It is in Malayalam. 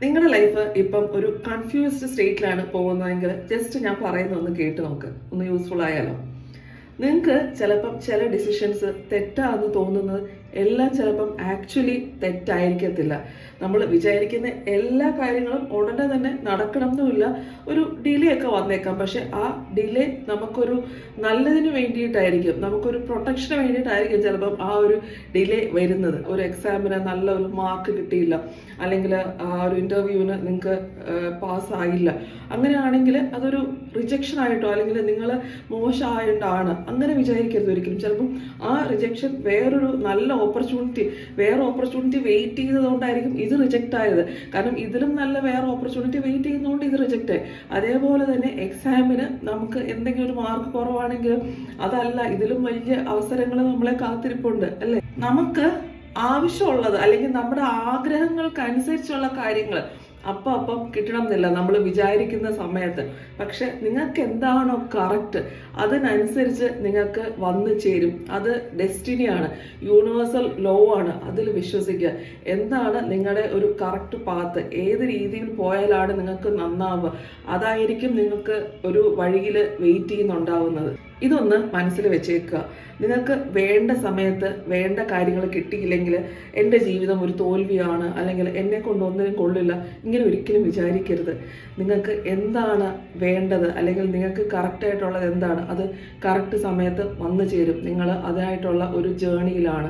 നിങ്ങളുടെ ലൈഫ് ഇപ്പം ഒരു കൺഫ്യൂസ്ഡ് സ്റ്റേറ്റിലാണ് പോകുന്നതെങ്കിൽ ജസ്റ്റ് ഞാൻ പറയുന്ന ഒന്ന് കേട്ട് നോക്ക്, ഒന്ന് യൂസ്ഫുൾ ആയാലോ. നിങ്ങൾക്ക് ചിലപ്പം ചില ഡിസിഷൻസ് തെറ്റാന്ന് തോന്നുന്നത് എല്ലാം ചിലപ്പം ആക്ച്വലി തെറ്റായിരിക്കത്തില്ല. നമ്മൾ വിചാരിക്കുന്ന എല്ലാ കാര്യങ്ങളും ഉടനെ തന്നെ നടക്കണമെന്നുമില്ല. ഒരു ഡിലേ ഒക്കെ വന്നേക്കാം. പക്ഷെ ആ ഡിലേ നമുക്കൊരു നല്ലതിന് വേണ്ടിയിട്ടായിരിക്കും, നമുക്കൊരു പ്രൊട്ടക്ഷന് വേണ്ടിയിട്ടായിരിക്കും ചിലപ്പം ആ ഒരു ഡിലേ വരുന്നത്. ഒരു എക്സാമിന് നല്ല ഒരു മാർക്ക് കിട്ടിയില്ല, അല്ലെങ്കിൽ ആ ഒരു ഇന്റർവ്യൂവിന് നിങ്ങൾക്ക് പാസ്സായില്ല, അങ്ങനെയാണെങ്കിൽ അതൊരു റിജക്ഷൻ ആയിട്ടോ അല്ലെങ്കിൽ നിങ്ങൾ മോശമായിട്ടാണ് അങ്ങനെ വിചാരിക്കരുത് ഒരിക്കലും. ചിലപ്പം ആ റിജക്ഷൻ വേറൊരു നല്ല വേറെ ഓപ്പർച്യൂണിറ്റി വെയിറ്റ് ചെയ്തതുകൊണ്ടായിരിക്കും ഇത് റിജക്റ്റ് ആയത്. കാരണം ഇതിലും നല്ല വേറെ ഓപ്പർച്യൂണിറ്റി വെയിറ്റ് ചെയ്യുന്നതുകൊണ്ട് ഇത് റിജക്റ്റ് ആയി. അതേപോലെ തന്നെ എക്സാമിന് നമുക്ക് എന്തെങ്കിലും ഒരു മാർക്ക് കുറവാണെങ്കിൽ അതല്ല, ഇതിലും വലിയ അവസരങ്ങൾ നമ്മളെ കാത്തിരിപ്പുണ്ട് അല്ലേ. നമുക്ക് ആവശ്യമുള്ളത് അല്ലെങ്കിൽ നമ്മുടെ ആഗ്രഹങ്ങൾക്കനുസരിച്ചുള്ള കാര്യങ്ങൾ അപ്പം കിട്ടണം എന്നില്ല നമ്മൾ വിചാരിക്കുന്ന സമയത്ത്. പക്ഷെ നിങ്ങൾക്ക് എന്താണോ കറക്റ്റ് അതിനനുസരിച്ച് നിങ്ങൾക്ക് വന്നു ചേരും. അത് ഡെസ്റ്റിനിയാണ്, യൂണിവേഴ്സൽ ലോ ആണ്. അതിൽ വിശ്വസിക്കുക. എന്താണ് നിങ്ങളുടെ ഒരു കറക്റ്റ് പാത്ത്, ഏത് രീതിയിൽ പോയാലാണ് നിങ്ങൾക്ക് നന്നാവുക, അതായിരിക്കും നിങ്ങൾക്ക് ഒരു വഴിയിൽ വെയിറ്റ് ചെയ്യുന്നുണ്ടാവുന്നത്. ഇതൊന്ന് മനസ്സിൽ വെച്ചേക്കുക. നിങ്ങൾക്ക് വേണ്ട സമയത്ത് വേണ്ട കാര്യങ്ങൾ കിട്ടിയില്ലെങ്കിൽ എൻ്റെ ജീവിതം ഒരു തോൽവിയാണ്, അല്ലെങ്കിൽ എന്നെ കൊണ്ട് ഒന്നിനും കൊള്ളില്ല, ഇങ്ങനെ ഒരിക്കലും വിചാരിക്കരുത്. നിങ്ങൾക്ക് എന്താണ് വേണ്ടത് അല്ലെങ്കിൽ നിങ്ങൾക്ക് കറക്റ്റായിട്ടുള്ളത് എന്താണ്, അത് കറക്റ്റ് സമയത്ത് വന്നു ചേരും. നിങ്ങൾ അതിനായിട്ടുള്ള ഒരു ജേണിയിലാണ്.